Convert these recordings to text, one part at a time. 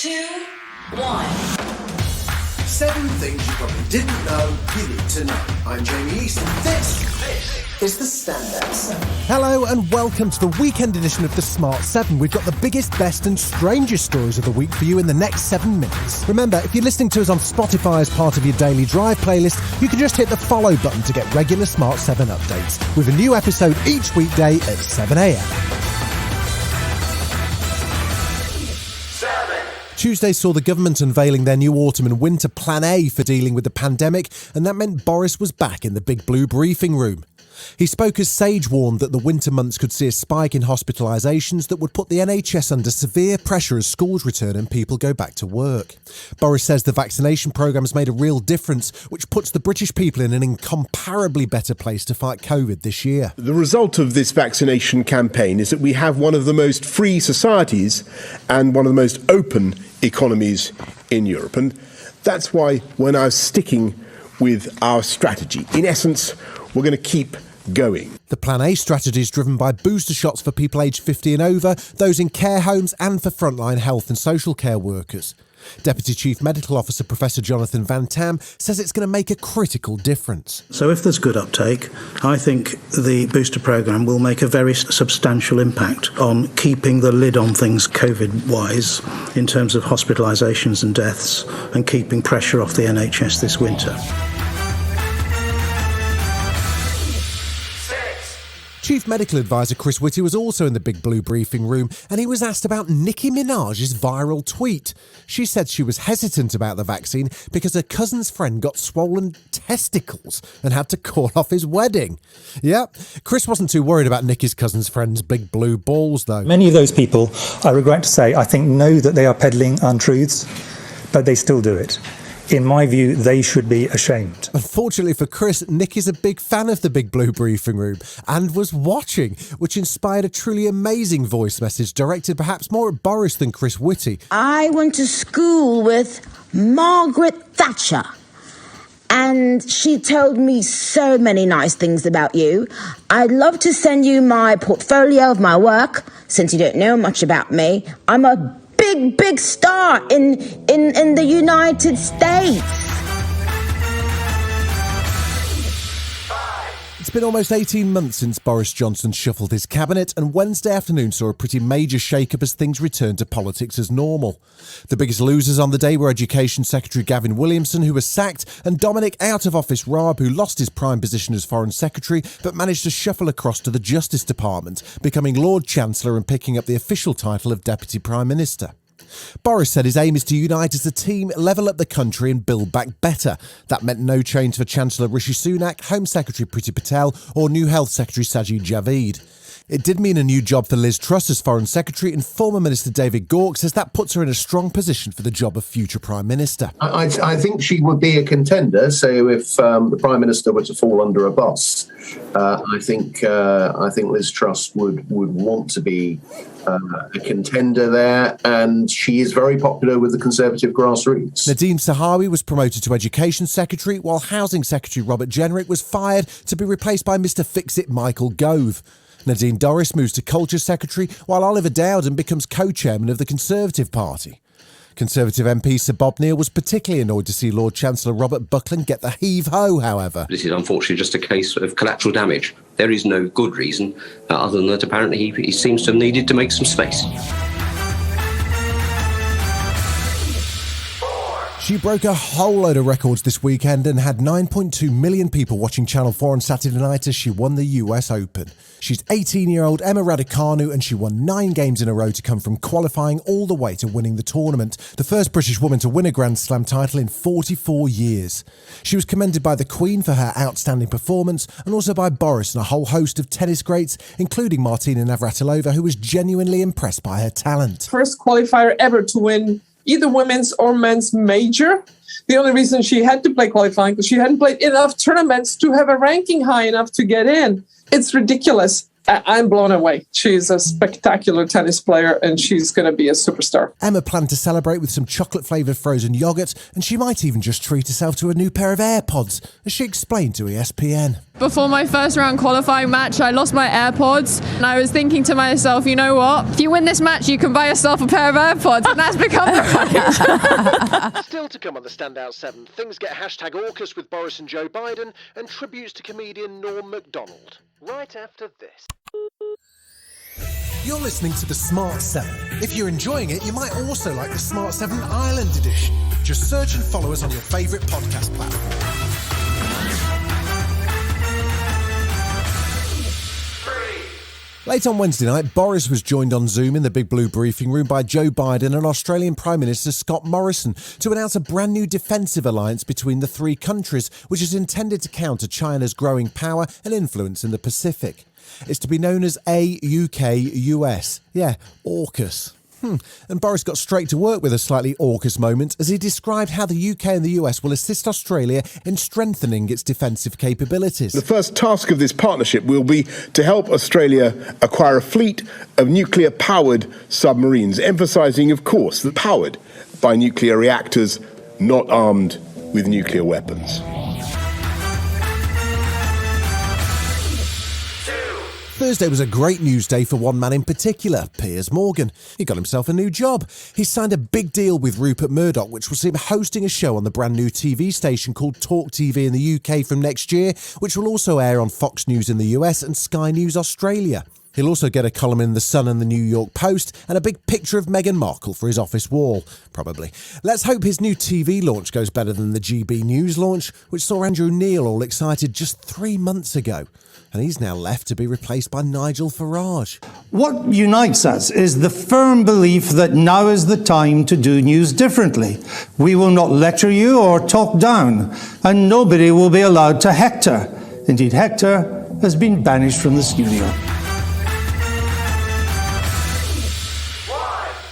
2, 1. 7 things you probably didn't know you need to know. I'm Jamie East, and this is the Standout 7. Hello and welcome to the weekend edition of the Smart 7. We've got the biggest, best and strangest stories of the week for you in the next 7 minutes. Remember, if you're listening to us on Spotify as part of your daily drive playlist, you can just hit the follow button to get regular Smart 7 updates, with a new episode each weekday at 7am. Tuesday saw the government unveiling their new autumn and winter Plan A for dealing with the pandemic, and that meant Boris was back in the Big Blue briefing room. He spoke as Sage warned that the winter months could see a spike in hospitalisations that would put the NHS under severe pressure as schools return and people go back to work. Boris says the vaccination programme has made a real difference, which puts the British people in an incomparably better place to fight COVID this year. The result of this vaccination campaign is that we have one of the most free societies and one of the most open economies in Europe. And that's why we're now sticking with our strategy. In essence, we're going to keep going. The Plan A strategy is driven by booster shots for people aged 50 and over, those in care homes and for frontline health and social care workers. Deputy Chief Medical Officer Professor Jonathan Van Tam says it's going to make a critical difference. So if there's good uptake, I think the booster programme will make a very substantial impact on keeping the lid on things COVID-wise in terms of hospitalisations and deaths and keeping pressure off the NHS this winter. Chief Medical Advisor Chris Whitty was also in the Big Blue briefing room, and he was asked about Nicki Minaj's viral tweet. She said she was hesitant about the vaccine because her cousin's friend got swollen testicles and had to call off his wedding. Yeah, Chris wasn't too worried about Nicki's cousin's friend's big blue balls, though. Many of those people, I regret to say, I think know that they are peddling untruths, but they still do it. In my view, they should be ashamed. Unfortunately for Chris, Nick is a big fan of the Big Blue briefing room and was watching, which inspired a truly amazing voice message directed perhaps more at Boris than Chris Whitty. I went to school with Margaret Thatcher, and she told me so many nice things about you. I'd love to send you my portfolio of my work, since you don't know much about me. I'm a big star in the United States. It's been almost 18 months since Boris Johnson shuffled his cabinet, and Wednesday afternoon saw a pretty major shake-up as things returned to politics as normal. The biggest losers on the day were Education Secretary Gavin Williamson, who was sacked, and Dominic out-of-office Raab, who lost his prime position as Foreign Secretary but managed to shuffle across to the Justice Department, becoming Lord Chancellor and picking up the official title of Deputy Prime Minister. Boris said his aim is to unite as a team, level up the country and build back better. That meant no change for Chancellor Rishi Sunak, Home Secretary Priti Patel or new Health Secretary Sajid Javid. It did mean a new job for Liz Truss as Foreign Secretary, and former Minister David Gauke says that puts her in a strong position for the job of future Prime Minister. I think she would be a contender. So if the Prime Minister were to fall under a bus, I think Liz Truss would want to be a contender there, and she is very popular with the Conservative grassroots. Nadine Sahawi was promoted to Education Secretary, while Housing Secretary Robert Jenrick was fired to be replaced by Mr Fix-It Michael Gove. Nadine Doris moves to Culture Secretary, while Oliver Dowden becomes co-chairman of the Conservative Party. Conservative MP Sir Bob Neal was particularly annoyed to see Lord Chancellor Robert Buckland get the heave-ho, however. This is unfortunately just a case of collateral damage. There is no good reason, other than that apparently he seems to have needed to make some space. She broke a whole load of records this weekend and had 9.2 million people watching Channel 4 on Saturday night as she won the US Open. She's 18-year-old Emma Raducanu, and she won 9 games in a row to come from qualifying all the way to winning the tournament, the first British woman to win a Grand Slam title in 44 years. She was commended by the Queen for her outstanding performance, and also by Boris and a whole host of tennis greats, including Martina Navratilova, who was genuinely impressed by her talent. First qualifier ever to win either women's or men's major. The only reason she had to play qualifying because she hadn't played enough tournaments to have a ranking high enough to get in. It's ridiculous. I'm blown away. She's a spectacular tennis player and she's going to be a superstar. Emma planned to celebrate with some chocolate-flavoured frozen yoghurt, and she might even just treat herself to a new pair of AirPods, as she explained to ESPN. Before my first round qualifying match, I lost my AirPods, and I was thinking to myself, you know what? If you win this match, you can buy yourself a pair of AirPods, and that's become the right. Still to come on the Standout 7, things get hashtag AUKUS with Boris and Joe Biden, and tributes to comedian Norm Macdonald. Right after this. You're listening to the Smart 7. If you're enjoying it, you might also like the Smart 7 Ireland edition. Just search and follow us on your favourite podcast platform. Late on Wednesday night, Boris was joined on Zoom in the Big Blue briefing room by Joe Biden and Australian Prime Minister Scott Morrison to announce a brand new defensive alliance between the three countries, which is intended to counter China's growing power and influence in the Pacific. It's to be known as UKUS. Yeah, AUKUS. And Boris got straight to work with a slightly AUKUS moment as he described how the UK and the US will assist Australia in strengthening its defensive capabilities. The first task of this partnership will be to help Australia acquire a fleet of nuclear-powered submarines, emphasising, of course, that powered by nuclear reactors, not armed with nuclear weapons. Thursday was a great news day for one man in particular, Piers Morgan. He got himself a new job. He signed a big deal with Rupert Murdoch, which will see him hosting a show on the brand new TV station called Talk TV in the UK from next year, which will also air on Fox News in the US and Sky News Australia. He'll also get a column in The Sun and the New York Post and a big picture of Meghan Markle for his office wall, probably. Let's hope his new TV launch goes better than the GB News launch, which saw Andrew Neil all excited just 3 months ago. And he's now left to be replaced by Nigel Farage. What unites us is the firm belief that now is the time to do news differently. We will not lecture you or talk down, and nobody will be allowed to hector. Indeed, Hector has been banished from the studio.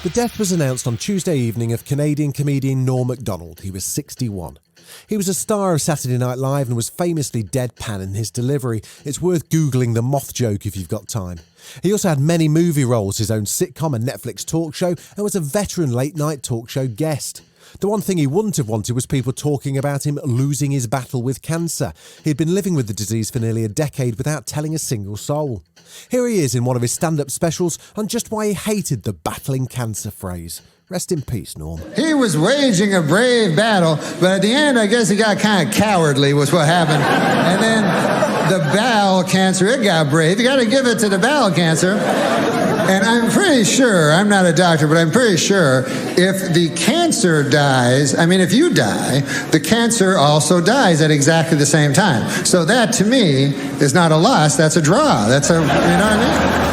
The death was announced on Tuesday evening of Canadian comedian Norm Macdonald. He was 61. He was a star of Saturday Night Live and was famously deadpan in his delivery. It's worth Googling the moth joke if you've got time. He also had many movie roles, his own sitcom and Netflix talk show, and was a veteran late-night talk show guest. The one thing he wouldn't have wanted was people talking about him losing his battle with cancer. He'd been living with the disease for nearly a decade without telling a single soul. Here he is in one of his stand-up specials on just why he hated the battling cancer phrase. Rest in peace, Norm. He was waging a brave battle, but at the end, I guess he got kind of cowardly was what happened. And then the bowel cancer, it got brave. You got to give it to the bowel cancer. And I'm pretty sure, I'm not a doctor, but I'm pretty sure if the cancer dies, I mean, if you die, the cancer also dies at exactly the same time. So that, to me, is not a loss, that's a draw. That's a, you know what I mean?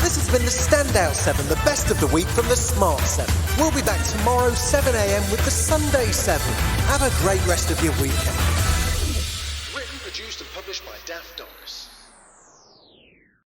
This has been the Standout 7, the best of the week from the Smart 7. We'll be back tomorrow, 7 a.m. with the Sunday 7. Have a great rest of your weekend. Written, produced and published by Daft Doris.